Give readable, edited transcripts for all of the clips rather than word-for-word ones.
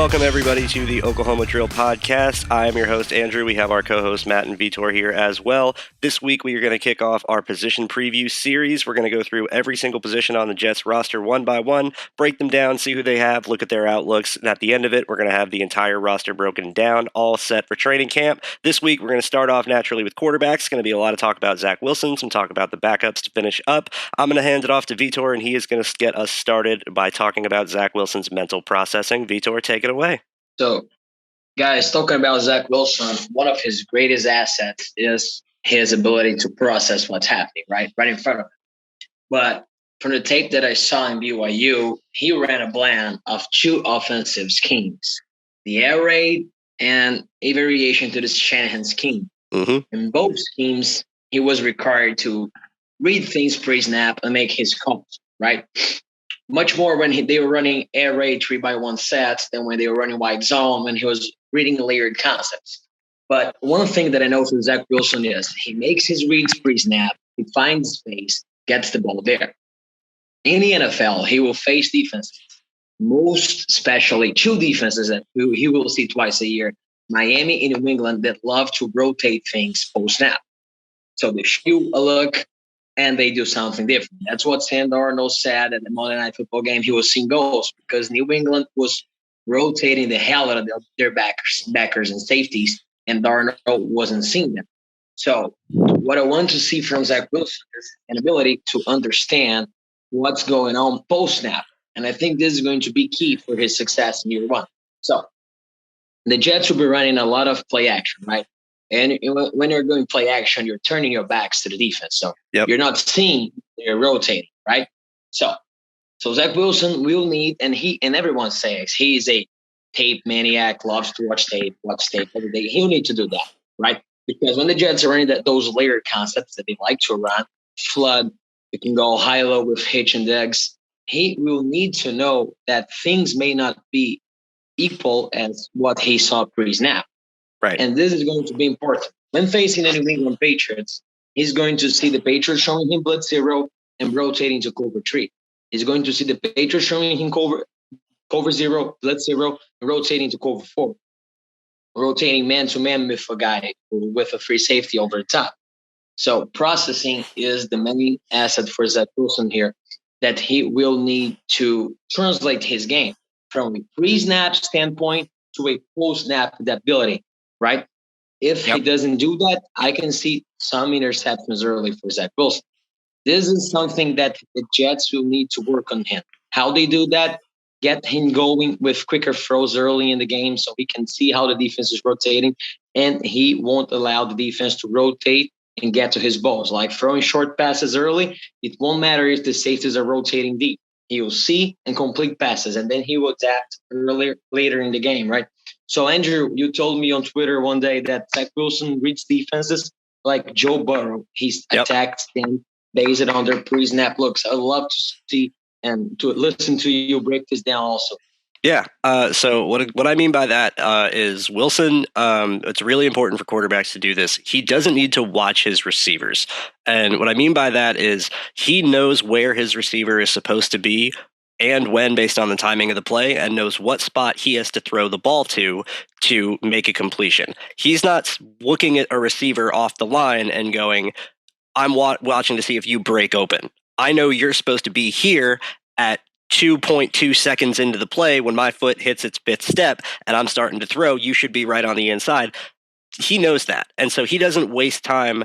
Welcome, everybody, to the Oklahoma Drill Podcast. I am your host, Andrew. We have our co-hosts, Matt and Vitor, here as well. This week, we are going to kick off our position preview series. We're going to go through every single position on the Jets roster one by one, break them down, see who they have, look at their outlooks, and at the end of it, we're going to have the entire roster broken down, all set for training camp. This week, we're going to start off naturally with quarterbacks. It's going to be a lot of talk about Zach Wilson, some talk about the backups to finish up. I'm going to hand it off to Vitor, and he is going to get us started by talking about Zach Wilson's mental processing. Vitor, take it away. So, guys, talking about Zach Wilson, one of his greatest assets is his ability to process what's happening, right in front of him. But from the tape that I saw in BYU, he ran a blend of two offensive schemes, the air raid and a variation to the Shanahan scheme. In both schemes, he was required to read things pre-snap and make his calls, right? Much more when they were running air raid 3x1 sets than when they were running wide zone, when he was reading layered concepts. But one thing that I know from Zach Wilson is he makes his reads pre-snap, he finds space, gets the ball there. In the NFL, he will face defenses, most especially two defenses that he will see twice a year, Miami and New England, that love to rotate things post-snap. So they shoot a look, and they do something different. That's what Sam Darnold said at the Monday Night Football game. He was seeing goals because New England was rotating the hell out of their backers and safeties, and Darnold wasn't seeing them. So what I want to see from Zach Wilson is an ability to understand what's going on post-snap. And I think this is going to be key for his success in year one. So the Jets will be running a lot of play action, right? And when you're doing play action, you're turning your backs to the defense. So You're not seeing they're rotating, right? So Zach Wilson will need, and everyone says he's a tape maniac, loves to watch tape every day. He'll need to do that, right? Because when the Jets are running those layered concepts that they like to run, flood, you can go high-low with hitch and digs, he will need to know that things may not be equal as what he saw pre-snap. Right. And this is going to be important. When facing the New England Patriots, he's going to see the Patriots showing him blitz 0 and rotating to cover 3. He's going to see the Patriots showing him cover 0, blitz 0, and rotating to cover 4. Rotating man-to-man with a guy with a free safety over the top. So processing is the main asset for Zach Wilson here that he will need to translate his game from a pre-snap standpoint to a post-snap adaptability. Right? If he doesn't do that, I can see some interceptions early for Zach Wilson. This is something that the Jets will need to work on him. How they do that? Get him going with quicker throws early in the game so he can see how the defense is rotating, and he won't allow the defense to rotate and get to his balls. Like throwing short passes early, it won't matter if the safeties are rotating deep. He will see and complete passes, and then he will adapt later in the game, right? So, Andrew, you told me on Twitter one day that Zach Wilson reads defenses like Joe Burrow. He's attacked them based on their pre-snap looks. I'd love to see and to listen to you break this down also. Yeah. So what I mean by that is Wilson, it's really important for quarterbacks to do this. He doesn't need to watch his receivers. And what I mean by that is he knows where his receiver is supposed to be and when, based on the timing of the play, and knows what spot he has to throw the ball to make a completion. He's not looking at a receiver off the line and going, I'm watching to see if you break open. I know you're supposed to be here at 2.2 seconds into the play when my foot hits its fifth step and I'm starting to throw. You should be right on the inside. He knows that. And so he doesn't waste time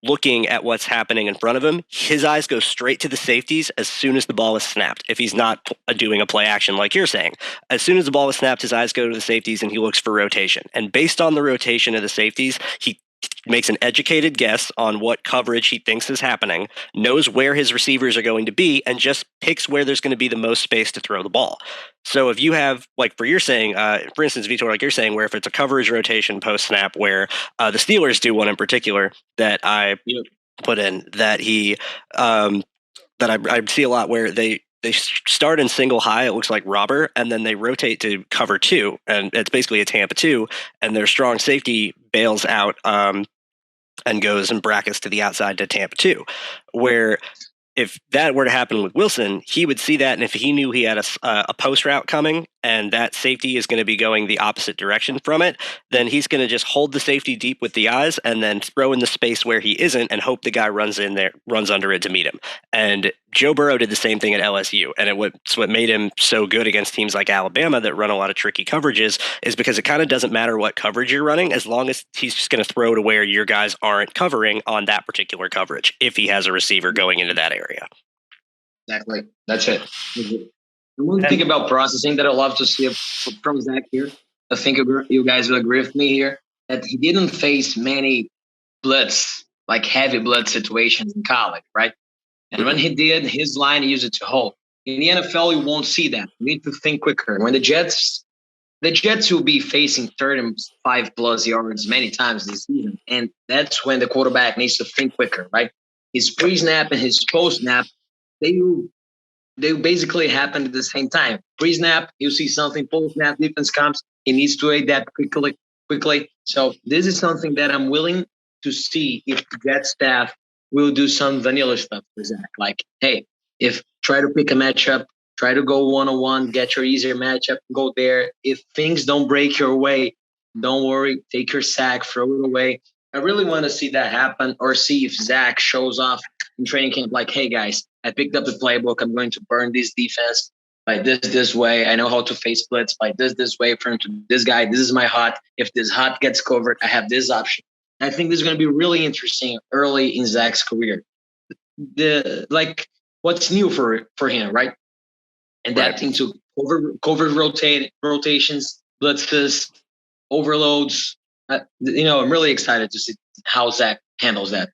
looking at what's happening in front of him. His eyes go straight to the safeties as soon as the ball is snapped. If he's not doing a play action like you're saying, as soon as the ball is snapped, his eyes go to the safeties and he looks for rotation. And based on the rotation of the safeties, he makes an educated guess on what coverage he thinks is happening, knows where his receivers are going to be, and just picks where there's going to be the most space to throw the ball. So if you have, like for instance, Vitor, like you're saying, where if it's a coverage rotation post-snap, where the Steelers do one in particular that I put in, that I see a lot where they start in single high, it looks like robber, and then they rotate to cover 2, and it's basically a Tampa 2, and their strong safety bails out and goes and brackets to the outside to Tampa 2, where if that were to happen with Wilson, he would see that, and if he knew he had a post route coming and that safety is going to be going the opposite direction from it, then he's going to just hold the safety deep with the eyes and then throw in the space where he isn't and hope the guy runs in there, runs under it to meet him. And Joe Burrow did the same thing at LSU. And it's what made him so good against teams like Alabama that run a lot of tricky coverages, is because it kind of doesn't matter what coverage you're running, as long as he's just going to throw to where your guys aren't covering on that particular coverage if he has a receiver going into that area. Exactly. That's it. The one thing about processing that I love to see from Zach here, I think you guys will agree with me here, that he didn't face many blitz, like heavy blitz situations in college, right? And when he did, his line used it to hold. In the NFL, you won't see that. You need to think quicker. When the Jets will be facing 35 plus yards many times this season, and that's when the quarterback needs to think quicker, right? His pre-snap and his post-snap, they basically happen at the same time. Pre-snap, you see something, post-snap, defense comes, he needs to adapt quickly. So this is something that I'm willing to see if the Jet staff will do some vanilla stuff for Zach. Like, hey, if try to pick a matchup, try to go one-on-one, get your easier matchup, go there. If things don't break your way, don't worry, take your sack, throw it away. I really want to see that happen, or see if Zach shows off in training camp like, hey, guys, I picked up the playbook. I'm going to burn this defense by this way. I know how to face splits by this way. From to this guy, this is my hot. If this hot gets covered, I have this option. I think this is going to be really interesting early in Zach's career. What's new for him, right? Adapting to cover rotations, blitzes, overloads. I'm really excited to see how Zach handles that.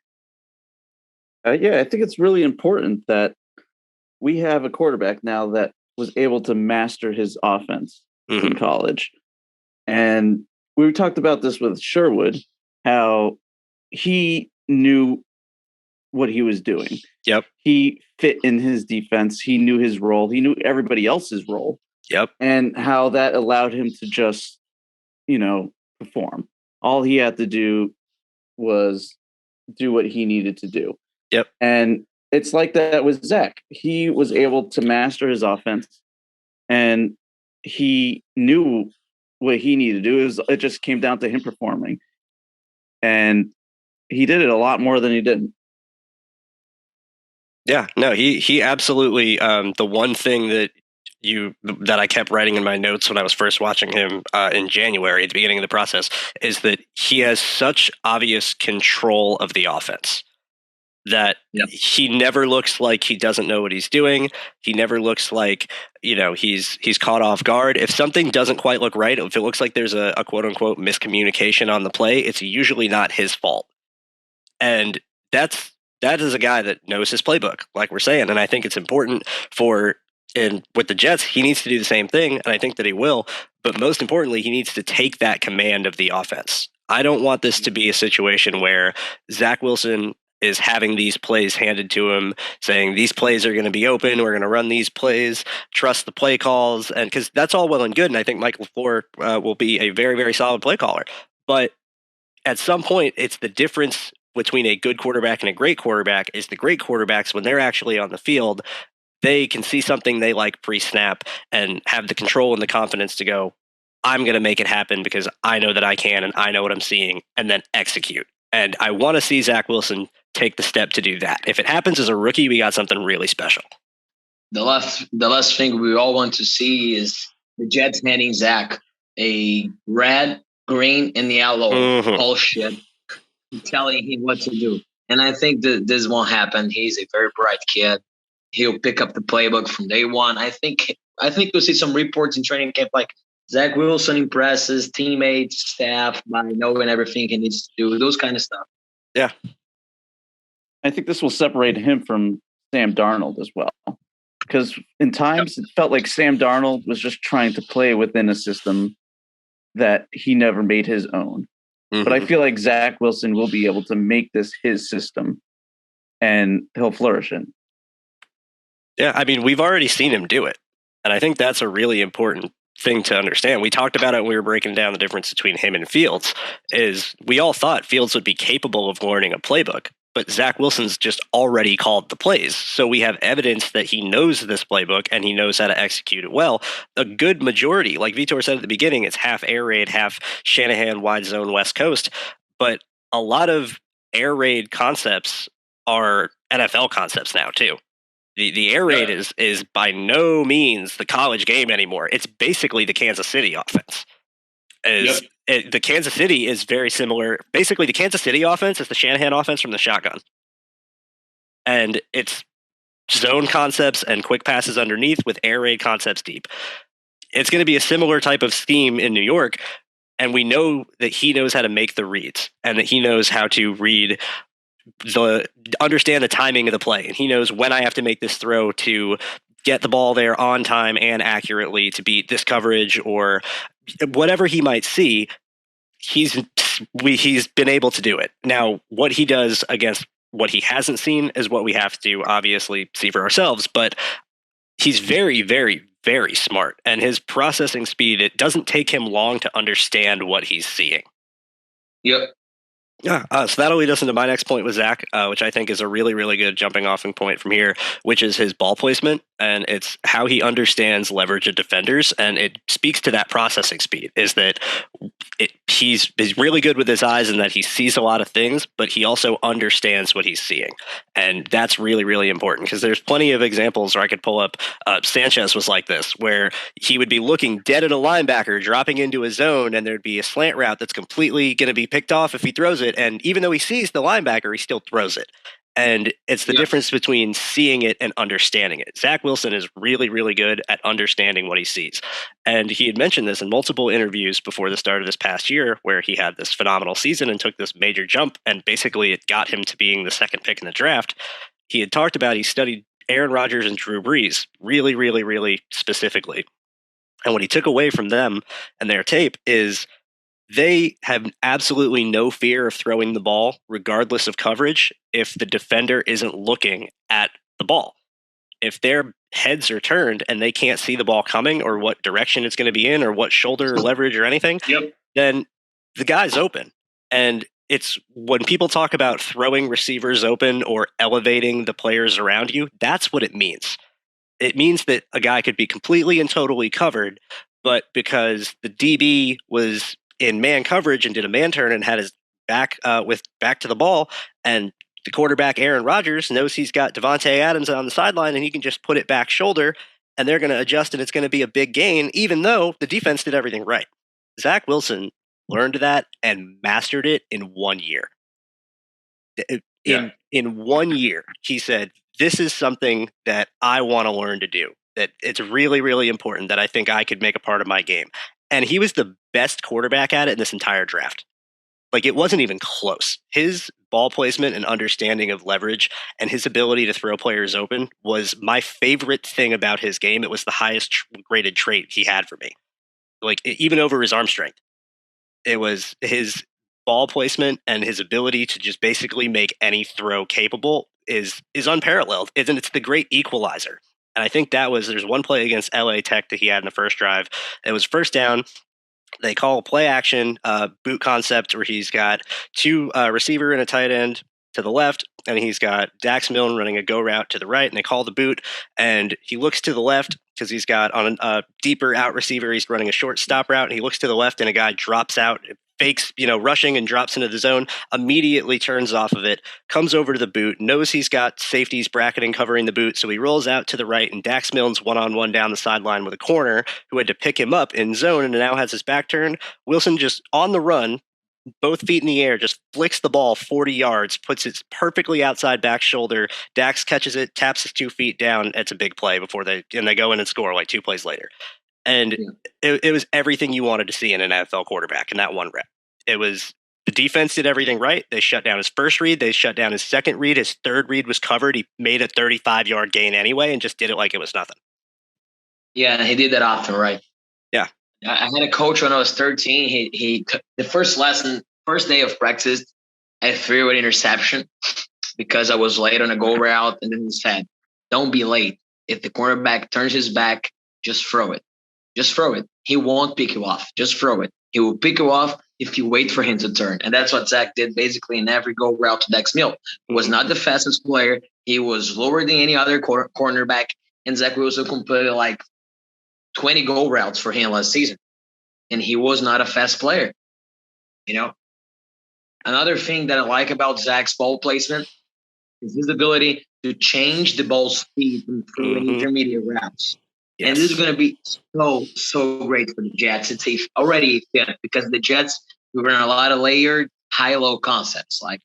Yeah, I think it's really important that we have a quarterback now that was able to master his offense in college. And we talked about this with Sherwood, how he knew what he was doing. Yep. He fit in his defense. He knew his role. He knew everybody else's role. Yep. And how that allowed him to just, perform. All he had to do was do what he needed to do. Yep. And it's like that with Zach. He was able to master his offense, and he knew what he needed to do. It just came down to him performing. And he did it a lot more than he didn't. Yeah, no, he absolutely, the one thing that I kept writing in my notes when I was first watching him in January at the beginning of the process is that he has such obvious control of the offense that he never looks like he doesn't know what he's doing. He never looks like, he's caught off guard. If something doesn't quite look right, if it looks like there's a quote unquote miscommunication on the play, it's usually not his fault. And that is a guy that knows his playbook, like we're saying. And I think it's important with the Jets, he needs to do the same thing, and I think that he will. But most importantly, he needs to take that command of the offense. I don't want this to be a situation where Zach Wilson is having these plays handed to him, saying these plays are going to be open, we're going to run these plays, trust the play calls, and because that's all well and good, and I think Mike LaFleur will be a very, very solid play caller. But at some point, it's the difference between a good quarterback and a great quarterback is the great quarterbacks, when they're actually on the field, they can see something they like pre-snap and have the control and the confidence to go, I'm going to make it happen because I know that I can and I know what I'm seeing, and then execute. And I want to see Zach Wilson take the step to do that. If it happens as a rookie, we got something really special. The last thing we all want to see is the Jets handing Zach a red, green, and yellow bullshit, telling him what to do. And I think that this won't happen. He's a very bright kid. He'll pick up the playbook from day one. I think we'll see some reports in training camp like Zach Wilson impresses teammates, staff by knowing everything he needs to do, those kind of stuff. Yeah. I think this will separate him from Sam Darnold as well. Because in times it felt like Sam Darnold was just trying to play within a system that he never made his own. But I feel like Zach Wilson will be able to make this his system, and he'll flourish in. Yeah, I mean, we've already seen him do it. And I think that's a really important thing to understand. We talked about it when we were breaking down the difference between him and Fields, is we all thought Fields would be capable of learning a playbook. but Zach Wilson's just already called the plays. So we have evidence that he knows this playbook and he knows how to execute it well. A good majority, like Vitor said at the beginning, it's half air raid, half Shanahan wide zone West Coast. But a lot of air raid concepts are NFL concepts now too. The air raid is by no means the college game anymore. It's basically the Kansas City offense. The Kansas City is very similar. Basically, the Kansas City offense is the Shanahan offense from the shotgun. And it's zone concepts and quick passes underneath with air raid concepts deep. It's going to be a similar type of scheme in New York. And we know that he knows how to make the reads and that he knows how to understand the timing of the play. And he knows when I have to make this throw to get the ball there on time and accurately to beat this coverage or whatever he might see. He's been able to do it. Now, what he does against what he hasn't seen is what we have to obviously see for ourselves. But he's very, very, very smart. And his processing speed, it doesn't take him long to understand what he's seeing. Yep. Yeah, so that'll lead us into my next point with Zach, which I think is a really, really good jumping off point from here, which is his ball placement. And it's how he understands leverage of defenders. And it speaks to that processing speed, is that he's really good with his eyes and that he sees a lot of things, but he also understands what he's seeing. And that's really, really important because there's plenty of examples where I could pull up. Sanchez was like this, where he would be looking dead at a linebacker, dropping into a zone, and there'd be a slant route that's completely going to be picked off if he throws it. And even though he sees the linebacker, he still throws it. And it's the difference between seeing it and understanding it. Zach Wilson is really, really good at understanding what he sees. And he had mentioned this in multiple interviews before the start of this past year, where he had this phenomenal season and took this major jump. And basically it got him to being the second pick in the draft. He had talked about, he studied Aaron Rodgers and Drew Brees really, really, really specifically. And what he took away from them and their tape is they have absolutely no fear of throwing the ball, regardless of coverage, if the defender isn't looking at the ball. If their heads are turned and they can't see the ball coming or what direction it's going to be in or what shoulder or leverage or anything, then the guy's open. And it's when people talk about throwing receivers open or elevating the players around you, that's what it means. It means that a guy could be completely and totally covered, but because the DB was in man coverage and did a man turn and had his back back to the ball, and the quarterback Aaron Rodgers knows he's got Devontae Adams on the sideline and he can just put it back shoulder and they're going to adjust and it's going to be a big gain, even though the defense did everything right. Zach Wilson learned that and mastered it in 1 year. In 1 year, he said, this is something that I want to learn to do, that it's really, really important, that I think I could make a part of my game. And he was the best quarterback at it in this entire draft. Like, it wasn't even close. His ball placement and understanding of leverage and his ability to throw players open was my favorite thing about his game. It was the highest graded trait he had for me, like even over his arm strength. It was his ball placement and his ability to just basically make any throw capable is unparalleled. It's the great equalizer. And I think there's one play against LA Tech that he had in the first drive. It was first down. They call play action boot concept where he's got two receiver and a tight end to the left, and he's got Dax Milne running a go route to the right, and they call the boot, and he looks to the left because he's got on a deeper out receiver, he's running a short stop route, and he looks to the left, and a guy drops out, fakes, rushing and drops into the zone, immediately turns off of it, comes over to the boot, knows he's got safeties bracketing covering the boot, so he rolls out to the right, and Dax Milne's one-on-one down the sideline with a corner who had to pick him up in zone and now has his back turned. Wilson just on the run, both feet in the air, just flicks the ball 40 yards, puts it perfectly outside back shoulder. Dax catches it, taps his 2 feet down. It's a big play before they go in and score like 2 plays later. And it was everything you wanted to see in an NFL quarterback in that one rep. It was the defense did everything right. They shut down his first read. They shut down his second read. His third read was covered. He made a 35-yard gain anyway and just did it like it was nothing. Yeah, he did that often, right? Yeah. I had a coach when I was 13. He the first day of practice, I threw an interception because I was late on a go route, and then he said, "Don't be late. If the cornerback turns his back, just throw it. Just throw it. He won't pick you off. Just throw it." He will pick you off if you wait for him to turn. And that's what Zach did basically in every go route to Dax Milne. He was not the fastest player. He was lower than any other cornerback. And Zach Wilson completed like 20 go routes for him last season. And he was not a fast player. You know, another thing that I like about Zach's ball placement is his ability to change the ball speed through intermediate routes. Yes. And this is going to be so great for the Jets. It's already fit because the Jets, we run a lot of layered high-low concepts like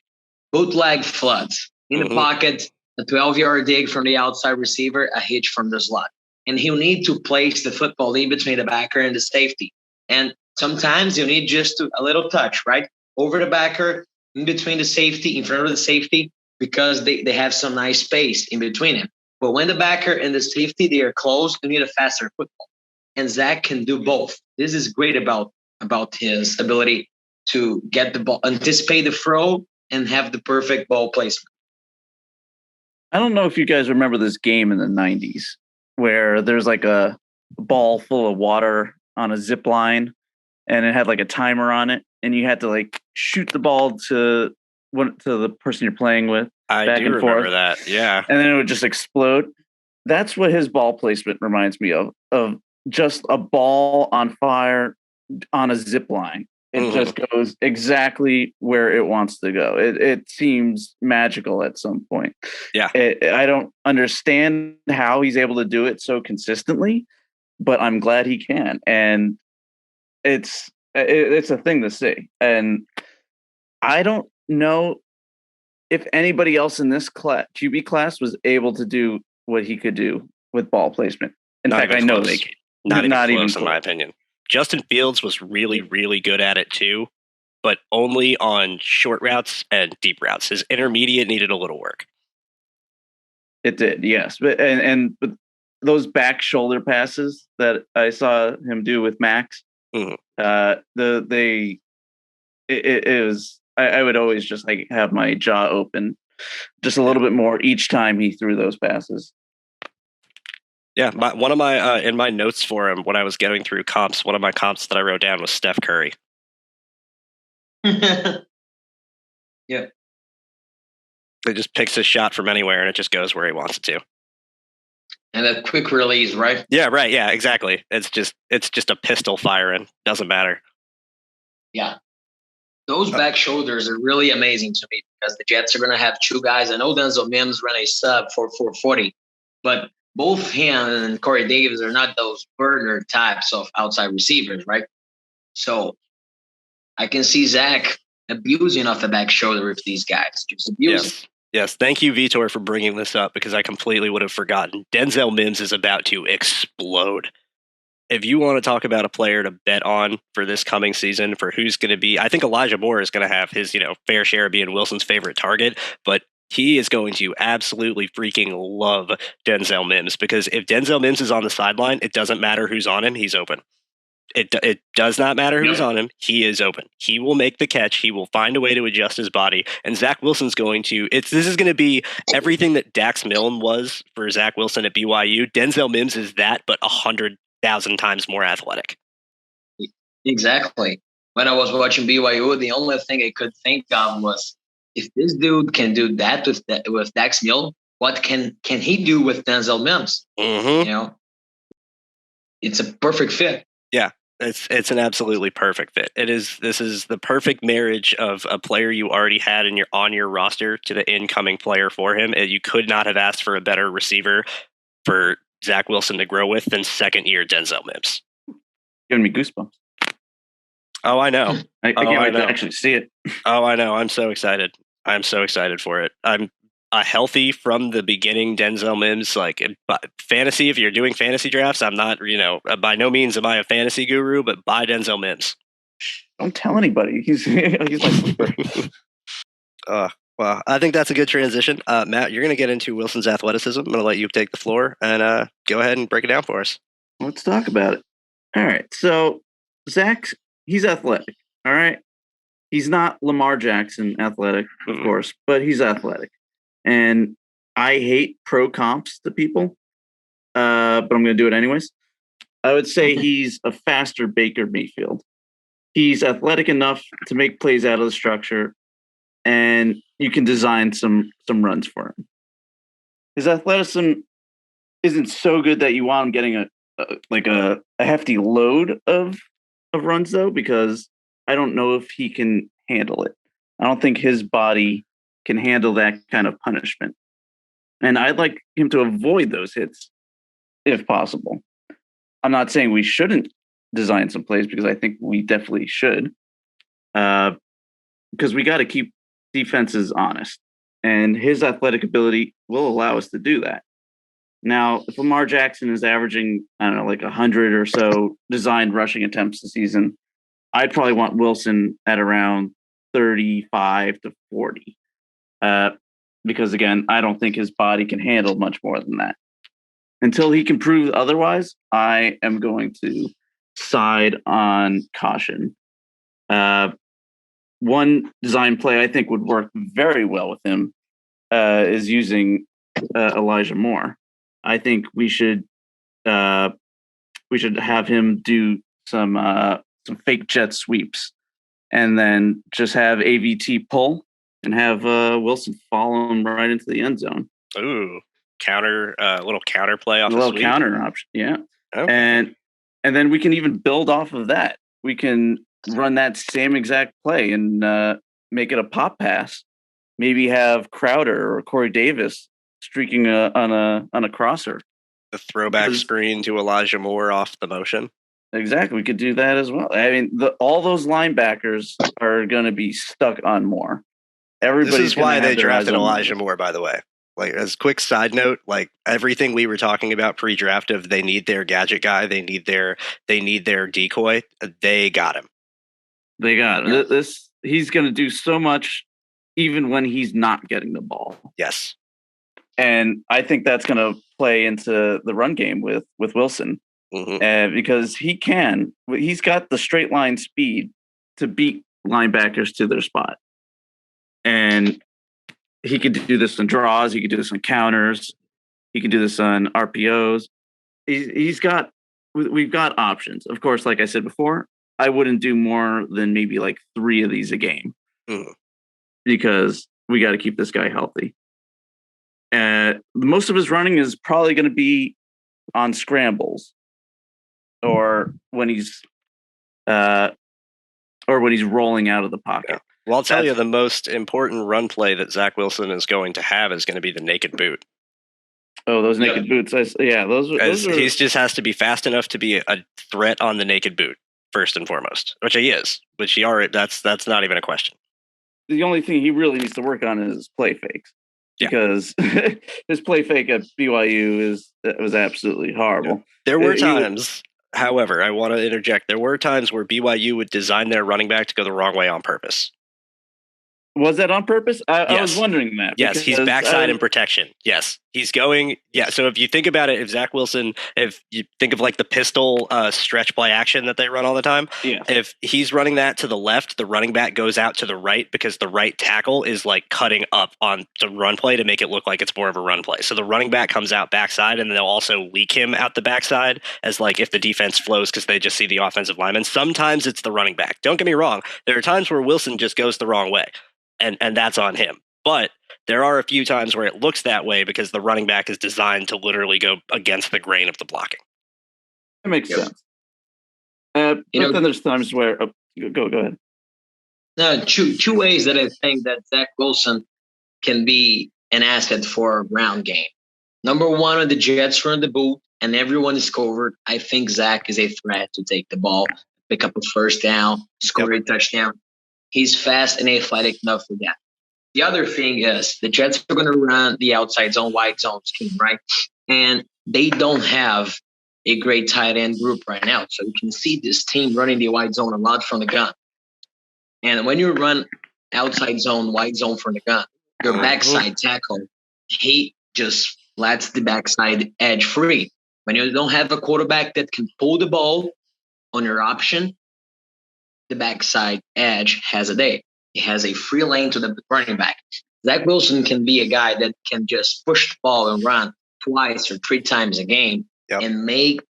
bootleg floods in the pocket, a 12-yard dig from the outside receiver, a hitch from the slot. And he'll need to place the football in between the backer and the safety. And sometimes you need just a little touch, right? Over the backer, in between the safety, in front of the safety, because they have some nice space in between them. But when the backer and the safety, they are close, you need a faster football. And Zach can do both. This is great about his ability to get the ball, anticipate the throw, and have the perfect ball placement. I don't know if you guys remember this game in the 90s where there's like a ball full of water on a zip line and it had like a timer on it and you had to like shoot the ball to the person you're playing with. I back do and remember forth, that. Yeah. And then it would just explode. That's what his ball placement reminds me of just a ball on fire on a zip line. It just goes exactly where it wants to go. It seems magical at some point. Yeah. I don't understand how he's able to do it so consistently, but I'm glad he can. And it's a thing to see. And I don't know if anybody else in this QB class was able to do what he could do with ball placement. In fact, I know they can. Not even close, in my opinion. Justin Fields was really, really good at it too, but only on short routes and deep routes. His intermediate needed a little work. It did, yes. But those back shoulder passes that I saw him do with Max, it was. I would always just like have my jaw open just a little bit more each time he threw those passes. Yeah, one of my in my notes for him when I was getting through comps, one of my comps that I wrote down was Steph Curry. Yeah. It just picks a shot from anywhere and it just goes where he wants it to. And a quick release, right? Yeah, right. Yeah, exactly. It's just a pistol firing. Doesn't matter. Yeah. Those back shoulders are really amazing to me because the Jets are going to have two guys. I know Denzel Mims ran a sub for 440, but both him and Corey Davis are not those burner types of outside receivers, right? So I can see Zach abusing off the back shoulder with these guys. Just abusing. Yes. Thank you, Vitor, for bringing this up because I completely would have forgotten. Denzel Mims is about to explode. If you want to talk about a player to bet on for this coming season, for who's going to be, I think Elijah Moore is going to have his, fair share of being Wilson's favorite target, but he is going to absolutely freaking love Denzel Mims because if Denzel Mims is on the sideline, it doesn't matter who's on him, he's open. It does not matter who's on him. He is open. He will make the catch. He will find a way to adjust his body. And Zach Wilson's going to. This is going to be everything that Dax Milne was for Zach Wilson at BYU. Denzel Mims is that, but 100,000 times more athletic. Exactly. When I was watching BYU, the only thing I could think of was if this dude can do that with Dax Milne, what can he do with Denzel Mims? It's a perfect fit. Yeah. It's an absolutely perfect fit. This is the perfect marriage of a player you already had on your roster to the incoming player for him. You could not have asked for a better receiver for Zach Wilson to grow with than second year Denzel Mims. Giving me goosebumps. Oh, I know. I can't wait to actually see it. Oh, I know. I'm so excited. I'm so excited for it. I'm a healthy from the beginning Denzel Mims, like fantasy. If you're doing fantasy drafts, I'm not, by no means am I a fantasy guru, but buy Denzel Mims. Don't tell anybody. He's my sleeper. Well, I think that's a good transition. Matt, you're going to get into Wilson's athleticism. I'm going to let you take the floor and go ahead and break it down for us. Let's talk about it. All right. So Zach, he's athletic. All right. He's not Lamar Jackson athletic, of course, but he's athletic. And I hate pro comps to people, but I'm going to do it anyways. I would say he's a faster Baker Mayfield. He's athletic enough to make plays out of the structure, and you can design some runs for him. His athleticism isn't so good that you want him getting a hefty load of runs though, because I don't know if he can handle it. I don't think his body can handle that kind of punishment. And I'd like him to avoid those hits if possible. I'm not saying we shouldn't design some plays, because I think we definitely should. Because we got to keep defenses honest. And his athletic ability will allow us to do that. Now, if Lamar Jackson is averaging, I don't know, like 100 or so designed rushing attempts this season, I'd probably want Wilson at around 35 to 40. Because, again, I don't think his body can handle much more than that. Until he can prove otherwise, I am going to side on caution. One design play I think would work very well with him is using Elijah Moore. I think we should have him do some fake jet sweeps, and then just have AVT pull and have Wilson follow him right into the end zone. Ooh, little counter play off a little counter option, yeah. Okay. And then we can even build off of that. We can run that same exact play and make it a pop pass. Maybe have Crowder or Corey Davis streaking on a crosser. The throwback screen to Elijah Moore off the motion. Exactly. We could do that as well. I mean, all those linebackers are going to be stuck on Moore. This is why they drafted Elijah Moore, by the way. Like, as a quick side note, like everything we were talking about pre-draft of they need their gadget guy, they need their decoy, they got him. They got him. He's going to do so much even when he's not getting the ball. Yes. And I think that's going to play into the run game with Wilson. Mm-hmm. Because he's got the straight line speed to beat linebackers to their spot. And he could do this on draws. He could do this on counters. He could do this on RPOs. We've got options. Of course, like I said before, I wouldn't do more than maybe like 3 of these a game. Mm. Because we got to keep this guy healthy. Most of his running is probably going to be on scrambles, or when he's rolling out of the pocket. Yeah. Well, I'll tell you, the most important run play that Zach Wilson is going to have is going to be the naked boot. Oh, those naked boots! Those are... He just has to be fast enough to be a threat on the naked boot first and foremost, which he is. Which he already. That's not even a question. The only thing he really needs to work on is play fakes, because his play fake at BYU was absolutely horrible. Yeah. There were times, however, I want to interject. There were times where BYU would design their running back to go the wrong way on purpose. Was that on purpose? I was wondering that. Yes, he's backside in protection. Yes, he's going. Yeah, so if you think about it, if you think of like the pistol stretch play action that they run all the time, if he's running that to the left, the running back goes out to the right because the right tackle is like cutting up on the run play to make it look like it's more of a run play. So the running back comes out backside, and they'll also leak him out the backside as like if the defense flows because they just see the offensive lineman. Sometimes it's the running back. Don't get me wrong. There are times where Wilson just goes the wrong way. And that's on him. But there are a few times where it looks that way because the running back is designed to literally go against the grain of the blocking. That makes sense. But then there's times where... go ahead. No, two ways that I think that Zach Wilson can be an asset for a ground game. Number one, when the Jets run the boot and everyone is covered, I think Zach is a threat to take the ball, pick up a first down, score a touchdown. He's fast and athletic enough for that. The other thing is the Jets are going to run the outside zone, wide zone scheme, right? And they don't have a great tight end group right now. So you can see this team running the wide zone a lot from the gun. And when you run outside zone, wide zone from the gun, your backside tackle, he just lets the backside edge free. When you don't have a quarterback that can pull the ball on your option, the backside edge has a day. He has a free lane to the running back. Zach Wilson can be a guy that can just push the ball and run 2 or 3 times a game and make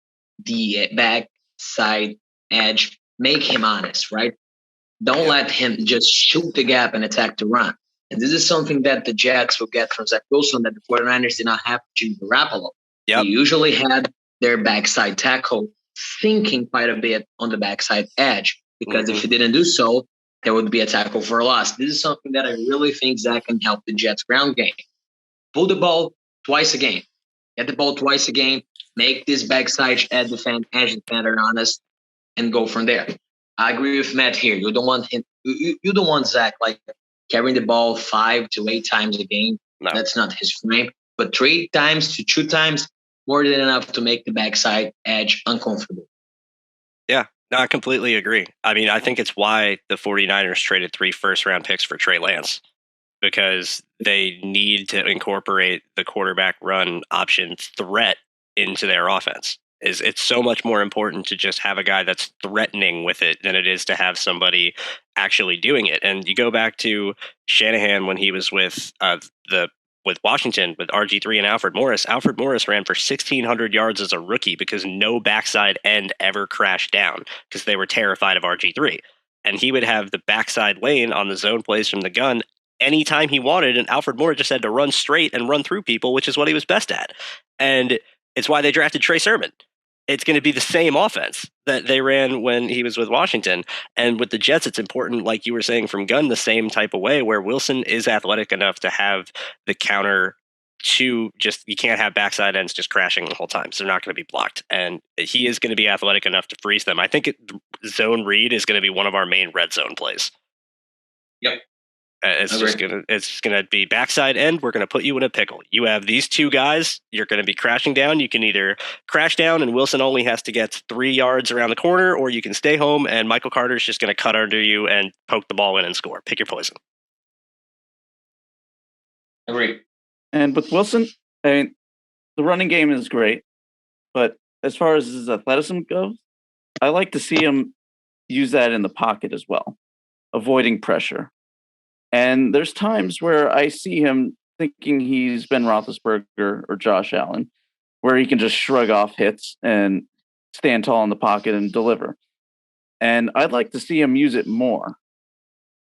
the backside edge make him honest, right? Don't let him just shoot the gap and attack the run. And this is something that the Jets will get from Zach Wilson that the 49ers did not have Jimmy Garoppolo. They usually had their backside tackle thinking quite a bit on the backside edge, because if he didn't do so, there would be a tackle for a loss. This is something that I really think Zach can help the Jets ground game. Pull the ball twice a game. Get the ball twice a game. Make this backside edge defender honest, and go from there. I agree with Matt here. You don't want him. You don't want Zach like carrying the ball 5 to 8 times a game. No. That's not his frame. But 3 times to 2 times, more than enough to make the backside edge uncomfortable. Yeah, no, I completely agree. I mean, I think it's why the 49ers traded 3 first-round picks for Trey Lance, because they need to incorporate the quarterback run option threat into their offense. It's so much more important to just have a guy that's threatening with it than it is to have somebody actually doing it. And you go back to Shanahan when he was with Washington with RG3 and Alfred Morris. Alfred Morris ran for 1,600 yards as a rookie because no backside end ever crashed down because they were terrified of RG3. And he would have the backside lane on the zone plays from the gun anytime he wanted, and Alfred Morris just had to run straight and run through people, which is what he was best at. And it's why they drafted Trey Sermon. It's going to be the same offense that they ran when he was with Washington. And with the Jets, it's important, like you were saying, from Gunn, the same type of way, where Wilson is athletic enough to have the counter to just, you can't have backside ends just crashing the whole time. So they're not going to be blocked. And he is going to be athletic enough to freeze them. I think zone read is going to be one of our main red zone plays. Yep. It's gonna be backside end. We're gonna put you in a pickle. You have these 2 guys. You're gonna be crashing down. You can either crash down and Wilson only has to get 3 yards around the corner, or you can stay home and Michael Carter's just gonna cut under you and poke the ball in and score. Pick your poison. Agree. And with Wilson, I mean, the running game is great, but as far as his athleticism goes, I like to see him use that in the pocket as well, avoiding pressure. And there's times where I see him thinking he's Ben Roethlisberger or Josh Allen, where he can just shrug off hits and stand tall in the pocket and deliver. And I'd like to see him use it more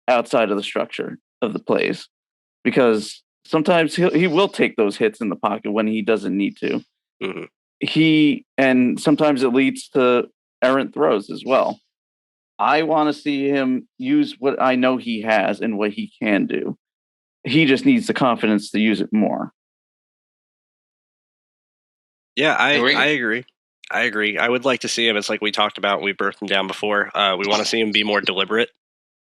outside of the structure of the plays, because sometimes he will take those hits in the pocket when he doesn't need to. And sometimes it leads to errant throws as well. I want to see him use what I know he has and what he can do. He just needs the confidence to use it more. Yeah, I agree. I agree. I would like to see him. It's like we talked about. We birthed him down before. We want to see him be more deliberate.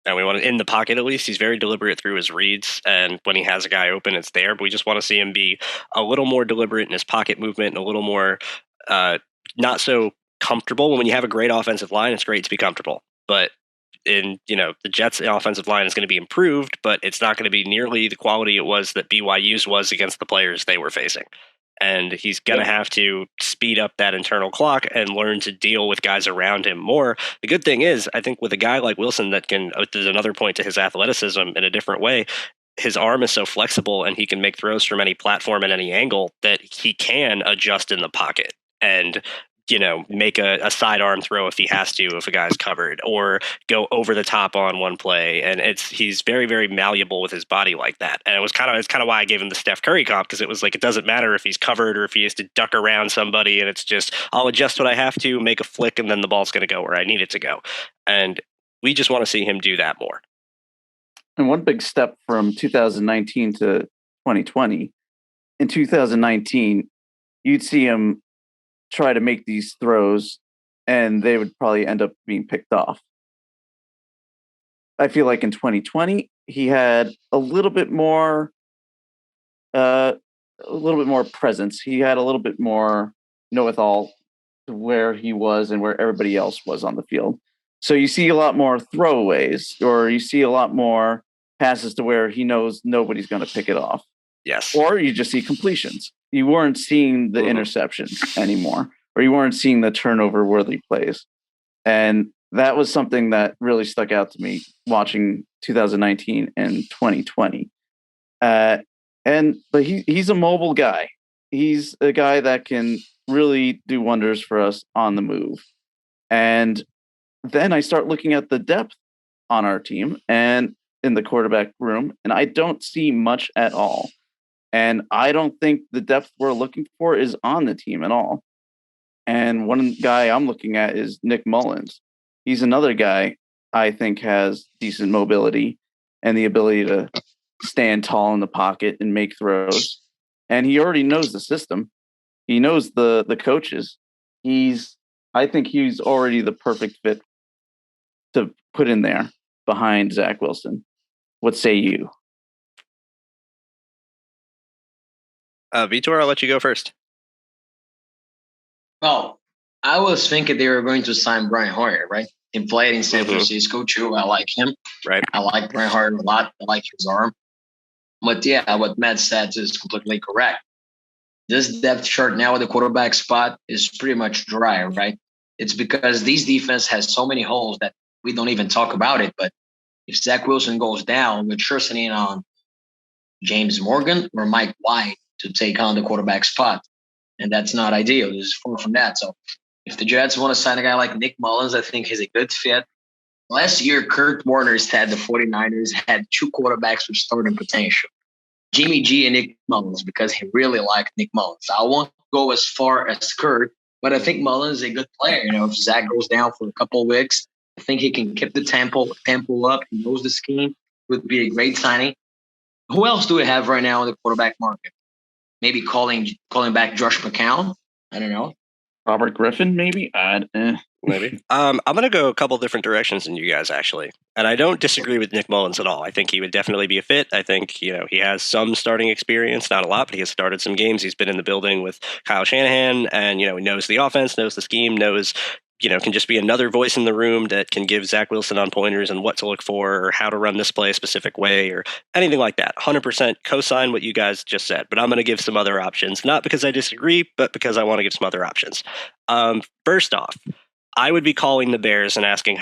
And we want to, in the pocket at least, he's very deliberate through his reads. And when he has a guy open, it's there. But we just want to see him be a little more deliberate in his pocket movement and a little more not so comfortable. When you have a great offensive line, it's great to be comfortable. But the Jets' offensive line is going to be improved, but it's not going to be nearly the quality it was that BYU's was against the players they were facing. And he's going to have to speed up that internal clock and learn to deal with guys around him more. The good thing is, I think with a guy like Wilson that can, there's another point to his athleticism in a different way, his arm is so flexible and he can make throws from any platform at any angle that he can adjust in the pocket and make a sidearm throw if he has to, if a guy's covered, or go over the top on one play. And he's very, very malleable with his body like that. And it's kind of why I gave him the Steph Curry comp, because it was like, it doesn't matter if he's covered or if he has to duck around somebody. And it's just, I'll adjust what I have to, make a flick, and then the ball's going to go where I need it to go. And we just want to see him do that more. And one big step from 2019 to 2020, in 2019, you'd see him try to make these throws and they would probably end up being picked off. I feel like in 2020 he had a little bit more presence. He had a little bit more know-it-all to where he was and where everybody else was on the field. So you see a lot more throwaways, or you see a lot more passes to where he knows nobody's going to pick it off. Yes. Or you just see completions. You weren't seeing the interceptions anymore, or you weren't seeing the turnover-worthy plays. And that was something that really stuck out to me watching 2019 and 2020. But he's a mobile guy. He's a guy that can really do wonders for us on the move. And then I start looking at the depth on our team and in the quarterback room, and I don't see much at all. And I don't think the depth we're looking for is on the team at all. And one guy I'm looking at is Nick Mullins. He's another guy I think has decent mobility and the ability to stand tall in the pocket and make throws. And he already knows the system. He knows the coaches. I think he's already the perfect fit to put in there behind Zach Wilson. What say you? Vitor, I'll let you go first. Well, I was thinking they were going to sign Brian Hoyer, right? He played in San Francisco too. I like him. Right. I like Brian Hoyer a lot. I like his arm. But yeah, what Matt said is completely correct. This depth chart now at the quarterback spot is pretty much dry, right? It's because these defense has so many holes that we don't even talk about it. But if Zach Wilson goes down, we're trusting in on James Morgan or Mike White to take on the quarterback spot. And that's not ideal. It's far from that. So if the Jets want to sign a guy like Nick Mullins, I think he's a good fit. Last year, Kurt Warner said the 49ers had two quarterbacks with starting potential, Jimmy G and Nick Mullins, because he really liked Nick Mullins. I won't go as far as Kurt, but I think Mullins is a good player. You know, if Zach goes down for a couple of weeks, I think he can keep the tempo up. He knows the scheme. It would be a great signing. Who else do we have right now in the quarterback market? Maybe calling back Josh McCown. I don't know. Robert Griffin, maybe? Maybe. I'm going to go a couple different directions than you guys, actually. And I don't disagree with Nick Mullins at all. I think he would definitely be a fit. I think, he has some starting experience, not a lot, but he has started some games. He's been in the building with Kyle Shanahan and, he knows the offense, knows the scheme, knows, can just be another voice in the room that can give Zach Wilson on pointers and what to look for or how to run this play a specific way or anything like that. 100% co-sign what you guys just said, but I'm going to give some other options, not because I disagree, but because I want to give some other options. First off, I would be calling the Bears and asking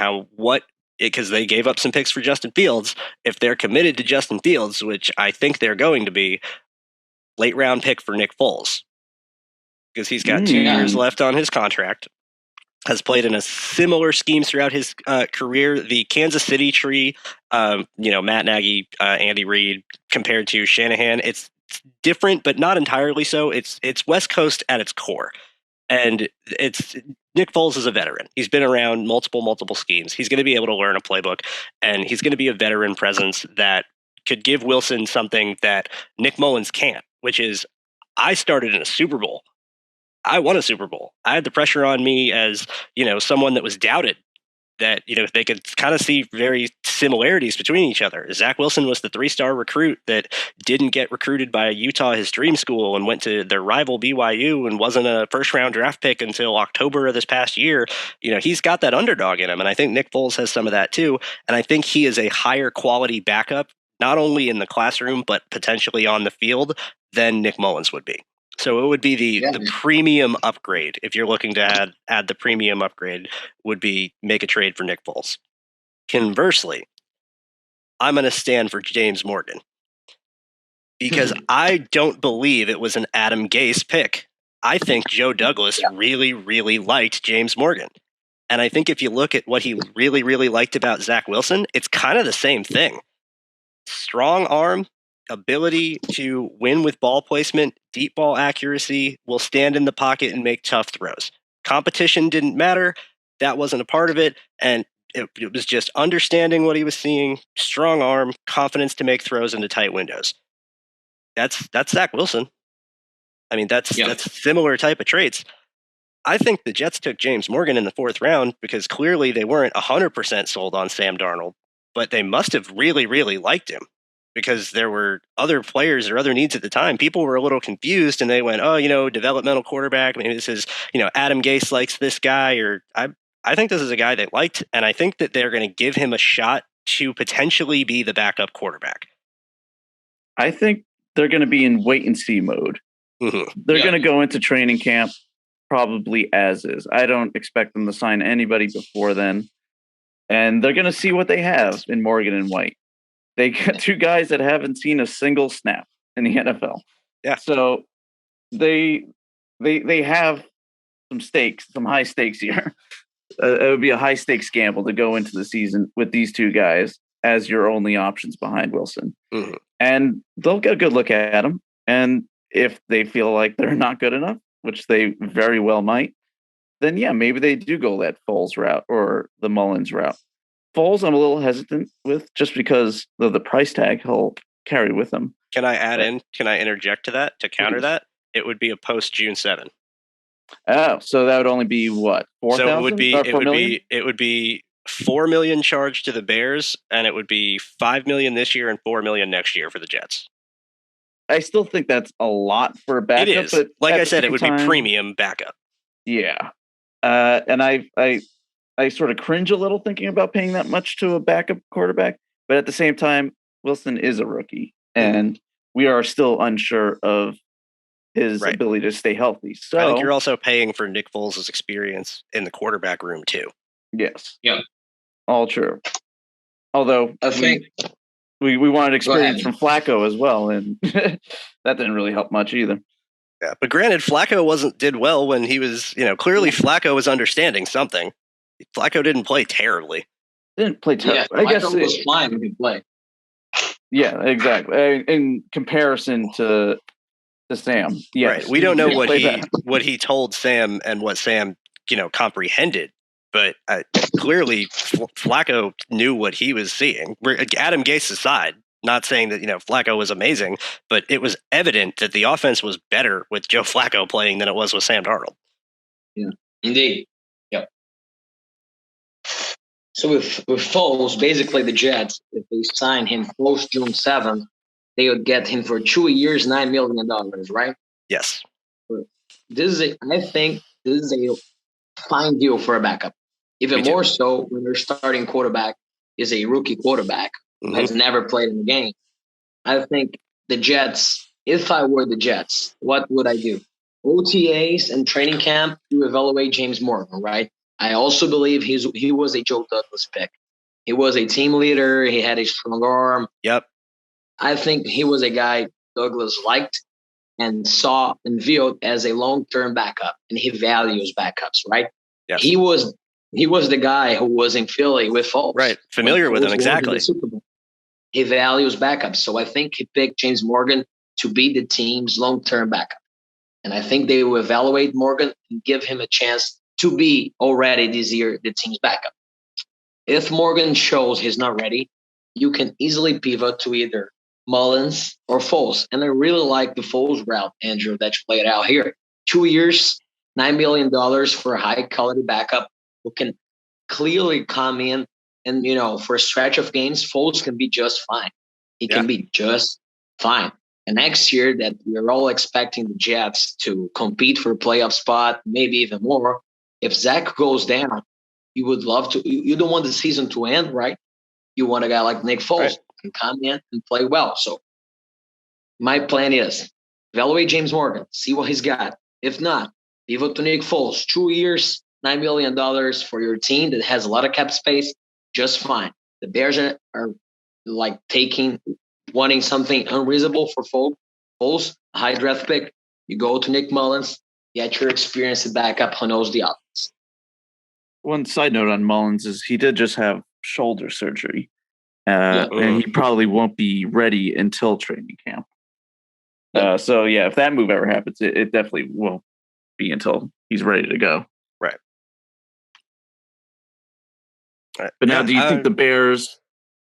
because they gave up some picks for Justin Fields. If they're committed to Justin Fields, which I think they're going to be, late round pick for Nick Foles, because he's got 2 years left on his contract. Has played in a similar schemes throughout his career. The Kansas City tree, Matt Nagy, Andy Reid, compared to Shanahan, it's different, but not entirely so. It's West Coast at its core. And it's Nick Foles is a veteran. He's been around multiple schemes. He's going to be able to learn a playbook, and he's going to be a veteran presence that could give Wilson something that Nick Mullins can't, which is I started in a Super Bowl. I won a Super Bowl. I had the pressure on me as, someone that was doubted that, they could kind of see very similarities between each other. Zach Wilson was the 3-star recruit that didn't get recruited by Utah, his dream school, and went to their rival BYU and wasn't a first-round draft pick until October of this past year. He's got that underdog in him, and I think Nick Foles has some of that too. And I think he is a higher quality backup, not only in the classroom, but potentially on the field than Nick Mullins would be. So it would be the premium upgrade. If you're looking to add the premium upgrade, would be make a trade for Nick Foles. Conversely, I'm going to stand for James Morgan because I don't believe it was an Adam Gase pick. I think Joe Douglas really, really liked James Morgan. And I think if you look at what he really, really liked about Zach Wilson, it's kind of the same thing. Strong arm, ability to win with ball placement, deep ball accuracy, will stand in the pocket and make tough throws. Competition didn't matter. That wasn't a part of it. And it was just understanding what he was seeing, strong arm, confidence to make throws into tight windows. That's Zach Wilson. I mean, that's similar type of traits. I think the Jets took James Morgan in the 4th round because clearly they weren't 100% sold on Sam Darnold, but they must have really, really liked him because there were other players or other needs at the time. People were a little confused and they went, developmental quarterback. Maybe this is, Adam Gase likes this guy, or I think this is a guy they liked, and I think that they're going to give him a shot to potentially be the backup quarterback. I think they're going to be in wait and see mode. Mm-hmm. They're going to go into training camp probably as is. I don't expect them to sign anybody before then. And they're going to see what they have in Morgan and White. They got 2 guys that haven't seen a single snap in the NFL. Yeah. So they have some high stakes here. it would be a high stakes gamble to go into the season with these two guys as your only options behind Wilson. Mm-hmm. And they'll get a good look at him. And if they feel like they're not good enough, which they very well might, then yeah, maybe they do go that Foles route or the Mullins route. Foles, I'm a little hesitant with just because of the price tag he'll carry with him. Can I interject to that, to counter that? It would be a post June 7. Oh, so that would only be what, 4,000? So it would be 4 million charged to the Bears, and it would be 5 million this year and 4 million next year for the Jets. I still think that's a lot for a backup. It is. But like I said, it would be premium backup. Yeah. And I sort of cringe a little thinking about paying that much to a backup quarterback. But at the same time, Wilson is a rookie, and we are still unsure of his ability to stay healthy. So I think you're also paying for Nick Foles' experience in the quarterback room too. Yes. Yeah. All true. Although I think we wanted experience from Flacco as well, and that didn't really help much either. Yeah, but granted, Flacco did well when he was, clearly Flacco was understanding something. Flacco didn't play terribly. Didn't play terribly. Yeah, I guess it was fine when he played. Yeah, exactly. In comparison to Sam, yes. Right. We don't know what he told Sam and what Sam, comprehended. But clearly, Flacco knew what he was seeing. Adam Gase aside, not saying that Flacco was amazing, but it was evident that the offense was better with Joe Flacco playing than it was with Sam Darnold. Yeah, indeed. Yep. So with Foles, basically the Jets, if they sign him post June 7th, they would get him for 2 years, $9 million, right? Yes. I think this is a fine deal for a backup. Even more so when your starting quarterback is a rookie quarterback who has never played in the game. I think the Jets, if I were the Jets, what would I do? OTAs and training camp to evaluate James Morgan, right? I also believe he was a Joe Douglas pick. He was a team leader. He had a strong arm. Yep. I think he was a guy Douglas liked and saw and viewed as a long-term backup, and he values backups, right? Yes. He was the guy who was in Philly with Foles. Right, familiar with him, exactly. He values backups, so I think he picked James Morgan to be the team's long-term backup. And I think they will evaluate Morgan and give him a chance to be already this year the team's backup. If Morgan shows he's not ready, you can easily pivot to either Mullins or Foles. And I really like the Foles route, Andrew, that you played out here. 2 years, $9 million for a high-quality backup who can clearly come in and, for a stretch of games, Foles can be just fine. He can be just fine. And next year that we're all expecting the Jets to compete for a playoff spot, maybe even more, if Zach goes down, you would love to – you don't want the season to end, right? You want a guy like Nick Foles can come in and play well. So my plan is evaluate James Morgan, see what he's got. If not, pivot to Nick Foles. 2 years, $9 million for your team that has a lot of cap space, just fine. The Bears are like wanting something unreasonable for Foles, a high draft pick. You go to Nick Mullins, get your experience at backup who knows the offense. One side note on Mullins is he did just have shoulder surgery, and he probably won't be ready until training camp. So yeah, if that move ever happens, it definitely won't be until he's ready to go. Right. But now, do you think the Bears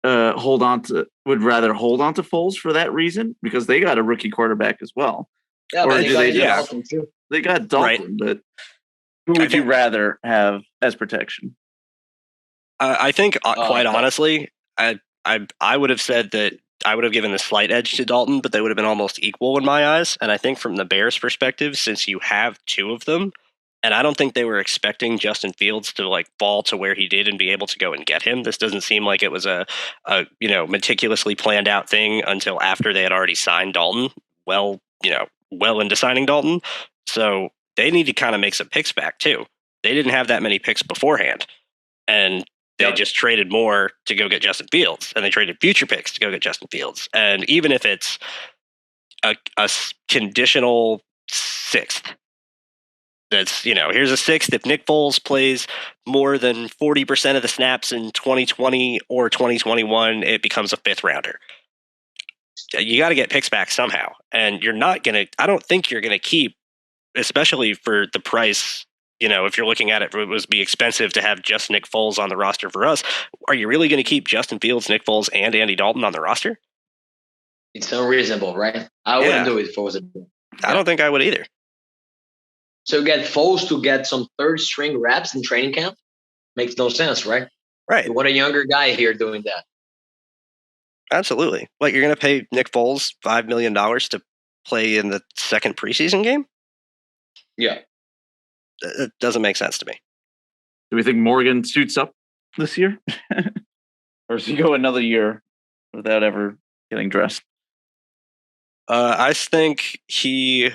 would rather hold on to Foles for that reason? Because they got a rookie quarterback as well. Yeah, or they got Dalton, but who would you rather have as protection? I think, quite honestly, I would have said that I would have given the slight edge to Dalton, but they would have been almost equal in my eyes. And I think from the Bears' perspective, since you have two of them, and I don't think they were expecting Justin Fields to fall to where he did and be able to go and get him. This doesn't seem like it was a meticulously planned out thing until after they had already signed Dalton. Well into signing Dalton. So they need to kind of make some picks back too. They didn't have that many picks beforehand. And they just traded more to go get Justin Fields, and they traded future picks to go get Justin Fields. And even if it's a conditional sixth, That's, here's a sixth. If Nick Foles plays more than 40% of the snaps in 2020 or 2021, it becomes a fifth rounder. You got to get picks back somehow. And you're not going to, I don't think you're going to keep, especially for the price. If you're looking at it, it would be expensive to have just Nick Foles on the roster for us. Are you really going to keep Justin Fields, Nick Foles, and Andy Dalton on the roster? It's unreasonable, right? I wouldn't do it if it was a. I don't think I would either. So get Foles to get some third string reps in training camp makes no sense, right? Right. You want a younger guy here doing that. Absolutely. You're going to pay Nick Foles $5 million to play in the second preseason game? Yeah. It doesn't make sense to me. Do we think Morgan suits up this year? Or does he go another year without ever getting dressed? I think he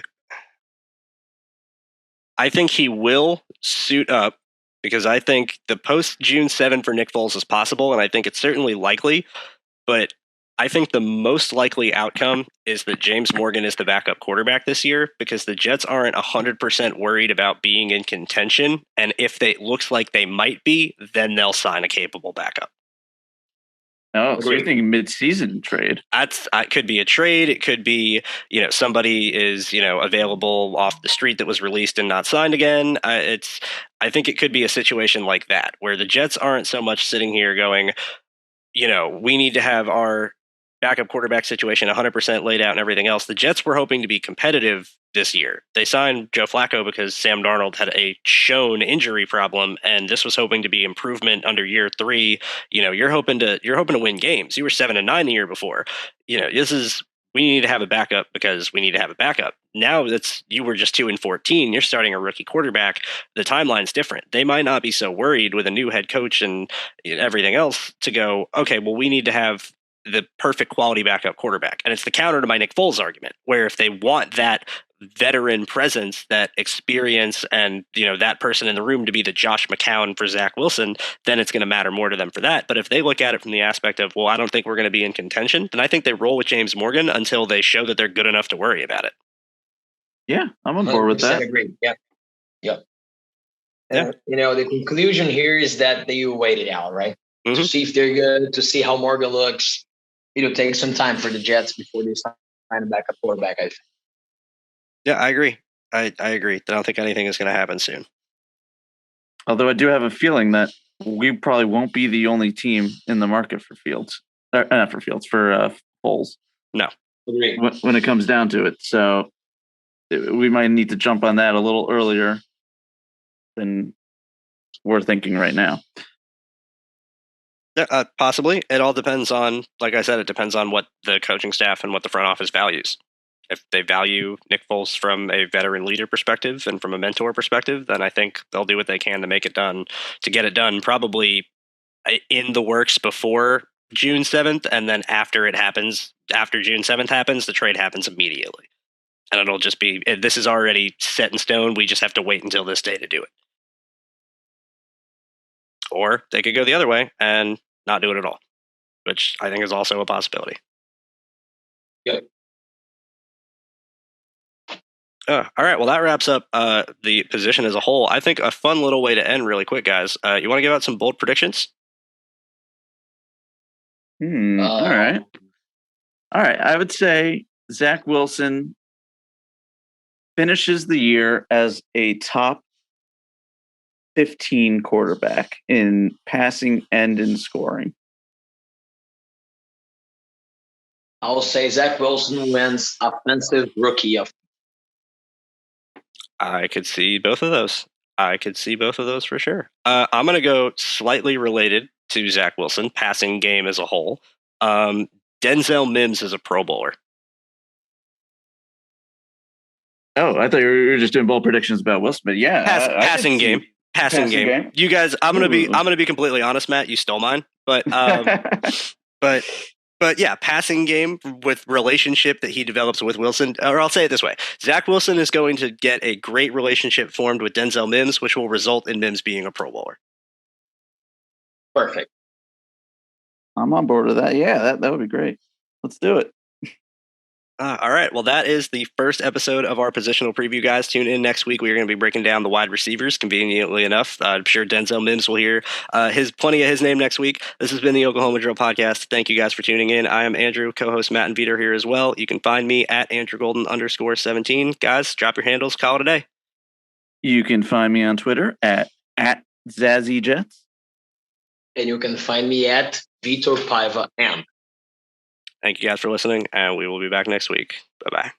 will suit up, because I think the post June 7 for Nick Foles is possible, and I think it's certainly likely. But I think the most likely outcome is that James Morgan is the backup quarterback this year, because the Jets aren't 100% worried about being in contention. And if it looks like they might be, then they'll sign a capable backup. Oh, so you're thinking mid-season trade? It could be a trade. It could be, somebody is, available off the street that was released and not signed again. I think it could be a situation like that, where the Jets aren't so much sitting here going, we need to have our backup quarterback situation 100% laid out and everything else. The Jets were hoping to be competitive this year. They signed Joe Flacco because Sam Darnold had a shown injury problem, and this was hoping to be improvement under year 3. You're hoping to win games. You were 7-9 the year before. We need to have a backup because we need to have a backup. Now you were just 2-14. You're starting a rookie quarterback. The timeline's different. They might not be so worried with a new head coach and everything else to go, okay, well, we need to have the perfect quality backup quarterback. And it's the counter to my Nick Foles argument, where if they want that veteran presence, that experience, and that person in the room to be the Josh McCown for Zach Wilson, then it's going to matter more to them for that. But if they look at it from the aspect of, well, I don't think we're going to be in contention, then I think they roll with James Morgan until they show that they're good enough to worry about it. Yeah, I'm on board with that. Agree. Yep. And, the conclusion here is that they wait it out, right? Mm-hmm. To see if they're good, to see how Morgan looks. It'll take some time for the Jets before they sign a backup quarterback, I think. Yeah, I agree. I agree. I don't think anything is going to happen soon. Although I do have a feeling that we probably won't be the only team in the market for Fields. Not for Fields, for Foles. No. When it comes down to it. So we might need to jump on that a little earlier than we're thinking right now. Possibly. It all depends on, like I said, it depends on what the coaching staff and what the front office values. If they value Nick Foles from a veteran leader perspective and from a mentor perspective, then I think they'll do what they can to get it done, probably in the works before June 7th. And then after June 7th happens, the trade happens immediately. And it'll just be, this is already set in stone. We just have to wait until this day to do it. Or they could go the other way and not do it at all, which I think is also a possibility. Good. All right. Well, that wraps up the position as a whole. I think a fun little way to end really quick, guys. You want to give out some bold predictions? All right. I would say Zach Wilson finishes the year as a top 15 quarterback in passing and in scoring. I will say Zach Wilson wins offensive rookie of. I could see both of those. For sure. I'm going to go slightly related to Zach Wilson, passing game as a whole. Denzel Mims is a Pro Bowler. Oh, I thought you were just doing bold predictions about Will Smith. Yeah, passing game. Passing game. You guys, I'm gonna be completely honest, Matt. You stole mine, but yeah, passing game with relationship that he develops with Wilson. Or I'll say it this way: Zach Wilson is going to get a great relationship formed with Denzel Mims, which will result in Mims being a Pro Bowler. Perfect. I'm on board with that. Yeah, that would be great. Let's do it. All right. Well, that is the first episode of our positional preview, guys. Tune in next week. We are going to be breaking down the wide receivers, conveniently enough. I'm sure Denzel Mims will hear plenty of his name next week. This has been the Oklahoma Drill Podcast. Thank you guys for tuning in. I am Andrew, co-host Matt and Peter here as well. You can find me at AndrewGolden_17. Guys, drop your handles. Call it a day. You can find me on Twitter at ZazzyJets. And you can find me at Vitor Paiva M. Thank you guys for listening, and we will be back next week. Bye-bye.